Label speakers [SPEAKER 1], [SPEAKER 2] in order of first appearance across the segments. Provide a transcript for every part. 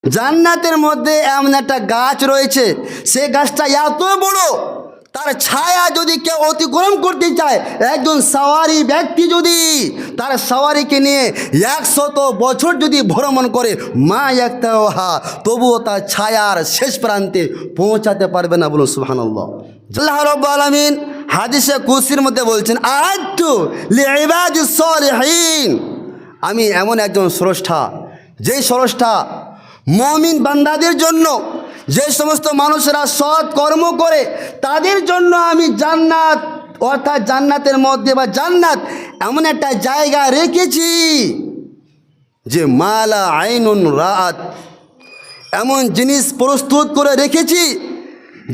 [SPEAKER 1] জান্নাতের মধ্যে এমন একটা গাছ রয়েছে, সে গাছটা এত বড়, তার ছায়া যদি কেউ অতিক্রম করতে চায়, একজন সওয়ারি ব্যক্তি যদি তার সওয়ারিকে নিয়ে 100 বছর যদি ভ্রমণ করে, মা একটা হা, তবুও তার ছায়ার শেষ প্রান্তে পৌঁছাতে পারবে না। বলুন সুবহানাল্লাহ। আল্লাহ রাব্বুল আলামিন হাদিসে কুদসির মধ্যে বলছেন, আ'আদতু লিইবাদিস সালিহিন, আমি এমন একজন স্রষ্টা, যেই স্রষ্টা মুমিন বান্দাদের জন্য, যে সমস্ত মানুষেরা সৎ কর্ম করে তাদের জন্য আমি জান্নাত, অর্থাৎ জান্নাতের মধ্যে বা জান্নাত এমন একটা জায়গা রেখেছি যে মালা আইনুন রাআত, এমন জিনিস প্রস্তুত করে রেখেছি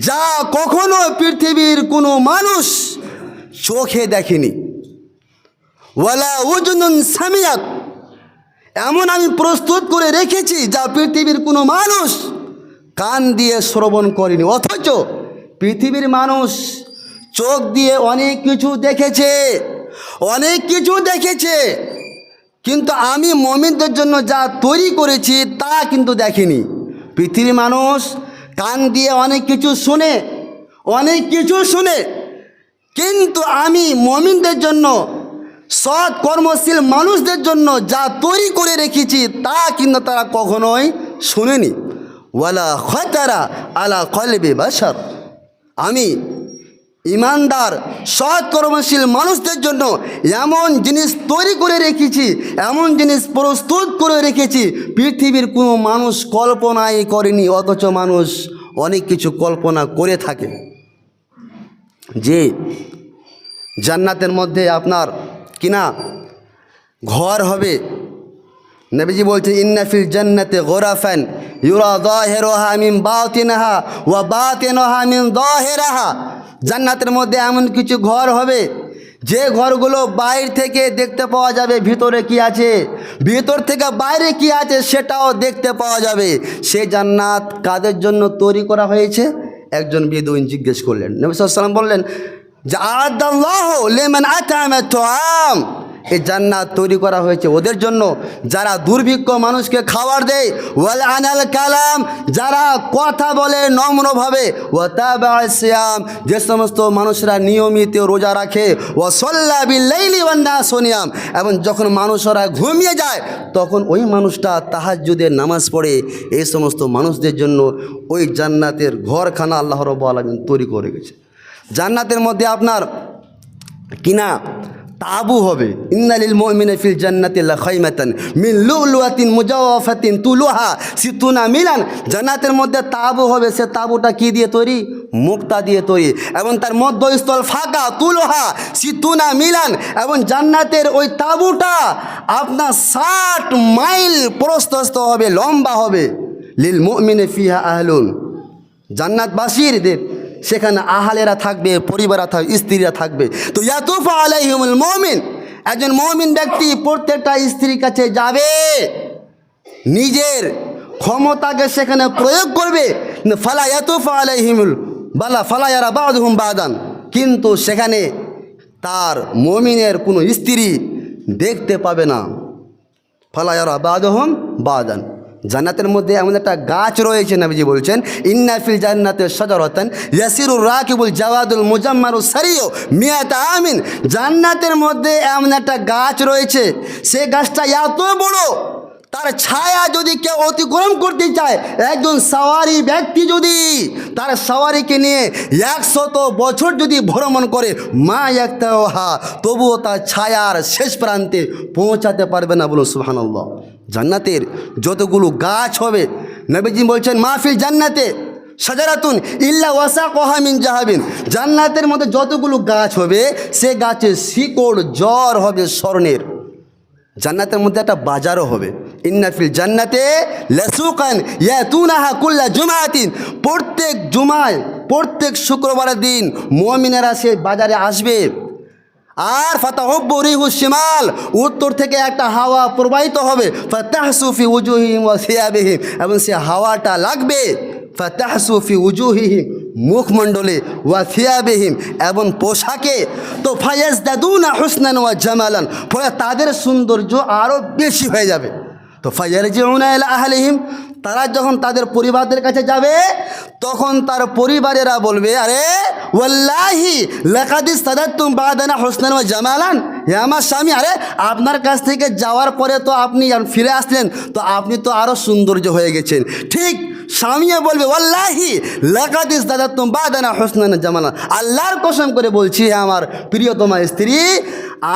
[SPEAKER 1] যা কখনো পৃথিবীর কোনো মানুষ চোখে দেখেনি। ওয়ালা উজনুন সামিয়াত, এমন আমি প্রস্তুত করে রেখেছি যা পৃথিবীর কোনো মানুষ কান দিয়ে শ্রবণ করেনি। অথচ পৃথিবীর মানুষ চোখ দিয়ে অনেক কিছু দেখেছে, অনেক কিছু দেখেছে, কিন্তু আমি মুমিনদের জন্য যা তৈরি করেছি তা কিন্তু দেখেনি। পৃথিবীর মানুষ কান দিয়ে অনেক কিছু শুনে, অনেক কিছু শুনে, কিন্তু আমি মুমিনদের জন্য, সৎ কর্মশীল মানুষদের জন্য যা তৈরি করে রেখেছি তা কিন্তু তারা কখনোই শুনেনি। ওয়ালা খাতারা আলা কলবি বাশার, আমি ইমানদার সৎ কর্মশীল মানুষদের জন্য এমন জিনিস তৈরি করে রেখেছি, এমন জিনিস প্রস্তুত করে রেখেছি পৃথিবীর কোনো মানুষ কল্পনাই করেনি। অথচ মানুষ অনেক কিছু কল্পনা করে থাকে, যে জান্নাতের মধ্যে আপনার কিনা ঘর হবে। নবীজি বলছেন, ইন্না ফিল জান্নাতি গুরাফান ইউরা যাহিরুহা মিন বাতিনহা ওয়া বাতিনুহা মিন যাহিরিহা, জান্নাতের মধ্যে এমন কিছু ঘর হবে যে ঘরগুলো বাইরে থেকে দেখতে পাওয়া যাবে ভিতরে কি আছে, ভিতর থেকে বাইরে কি আছে সেটাও দেখতে পাওয়া যাবে। সেই জান্নাত কাদের জন্য তৈরি করা হয়েছে? একজন বেদুইন জিজ্ঞেস করলেন। নবী সাল্লাল্লাহু আলাইহি ওয়াসাল্লাম বললেন যে আ'আদাল্লাহু লিমান আতা'আমা তুআম, এই জান্নাত তৈরি করা হয়েছে ওদের জন্য যারা দুর্ভিক্ষ মানুষকে খাবার দেয়, ওয়াল আনাল কালাম, যারা কথা বলে নম্রভাবে, ওয়া তাবা'a সিয়াম, যে সমস্ত মানুষরা নিয়মিত রোজা রাখে, ওয়া সাল্লা বিল লাইলি ওয়ান নাসু নিয়াম, এবং যখন মানুষরা ঘুমিয়ে যায় তখন ওই মানুষটা তাহাজ্জুদের নামাজ পড়ে। এই সমস্ত মানুষদের জন্য ওই জান্নাতের ঘরখানা আল্লাহ রাব্বুল আলামিন তৈরি করে গেছে। জান্নাতের মধ্যে আপনার কিনা তাবু হবে। ইন্নালিল মুমিনা ফিল জান্নাতি লাখাইমাতান মিন লুলুয়াতিন মুজাওয়াফাতিন তুলুহা সিতুনা মিলান, জান্নাতের মধ্যে তাবু হবে। সে তাবুটা কি দিয়ে তৈরি? মুক্তা দিয়ে তৈরি, এবং তার মধ্যস্থল ফাঁকা। তুলুহা সিতুনা মিলান, এবং জান্নাতের ওই তাবুটা আপনার 60 মাইল প্রশস্ত হবে, লম্বা হবে। লিল মুমিনা ফিহা আহলুন, জান্নাতবাসীদের সেখানে আহালেরা থাকবে, পরিবারা থাকবে, স্ত্রীরা থাকবে। তো ইয়াতুফু আলাইহিমুল মুমিন, একজন মুমিন ব্যক্তি প্রত্যেকটা স্ত্রীর কাছে যাবে, নিজের ক্ষমতাকে সেখানে প্রয়োগ করবে। ফালা ইয়াতুফু আলাইহিমুল বালা ফালা ইয়ারা বাদুহুম বাদান, কিন্তু সেখানে তার মুমিনের কোনো স্ত্রী দেখতে পাবে না। ফালা ইয়ারা বাদুহুম বাদান, জান্নাতের মধ্যে এমন একটা গাছ রয়েছে, নবীজি বলছেন, ইন্না ফিল জান্নাতি শাজারাতান ইয়াসিরুর রাকিবুল জাওয়াদুল মুজাম্মারু সারিয়ু মিয়াতা আমিন, জান্নাতের মধ্যে এমন একটা গাছ রয়েছে, সে গাছটা এত বড়, তার ছায়া যদি কেউ অতিক্রম করতে চায়, একজন সওয়ারি ব্যক্তি যদি তার সওয়ারিকে নিয়ে 100 বছর যদি ভ্রমণ করে, মা একটা হা, তবুও তার ছায়ার শেষ প্রান্তে পৌঁছাতে পারবে না। বলুন সুবহানাল্লাহ। জান্নাতের যতগুলো গাছ হবে, নবীজি বলছেন, মাহফিল জান্নাতে শাজারাতুন ইল্লা ওয়াসাকুহা মিন জাহাবিন, জান্নাতের মধ্যে যতগুলো গাছ হবে সে গাছের শিকড় জড় হবে স্বর্ণের। জান্নাতের মধ্যে একটা বাজারও হবে। ইন্না ফিল জান্নাতে লাসুকান ইয়াতুনাহা কুল্লা জুমাতিন, প্রত্যেক জুমায়, প্রত্যেক শুক্রবারের দিন মুমিনেরা সে বাজারে আসবে। আর ফাতাহুব্বু রিহু শিমাল, উত্তর থেকে একটা হাওয়া প্রবাহিত হবে। ফাতাহসু ফি উজুহিহিম ওয়া সিয়াবিহিম, এবং সে হাওয়াটা লাগবে ফাতাহসু ফি উজুহিহিম, মুখমণ্ডলে, ওয়া সিয়াবিহিম, এবং পোশাকে। তো ফায়াজদাদুনা হুসনান ওয়া জামালান, ফলে তাদের সৌন্দর্য আরও বেশি হয়ে যাবে। তো ফায়ারজিউনা ইলা আহলিহিম, তারা যখন তাদের পরিবারদের কাছে যাবে তখন তার পরিবারেরা বলবে, আরে ওয়াল্লাহি লাকাদ সাদাতুম বাদানা হুসনান ওয়া জামালান। হে আমার স্বামী, আরে আপনার কাছ থেকে যাওয়ার পরে তো আপনি যখন ফিরে আসলেন তো আপনি তো আরও সৌন্দর্য হয়ে গেছেন। ঠিক স্বামীও বলবে, ওয়াল্লাহি লাকাদ সাদাতুম বাদানা হুসনান ওয়া জামালান। আল্লাহর কসম করে বলছি, হে আমার প্রিয়তমা স্ত্রী,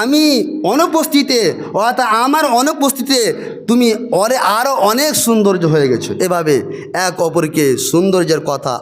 [SPEAKER 1] আমি অনুপস্থিতিতে অর্থাৎ আমার অনুপস্থিতিতে তুমি আরও অনেক সৌন্দর্য হয়ে গেছো। এভাবে এক অপরকে সৌন্দর্যের কথা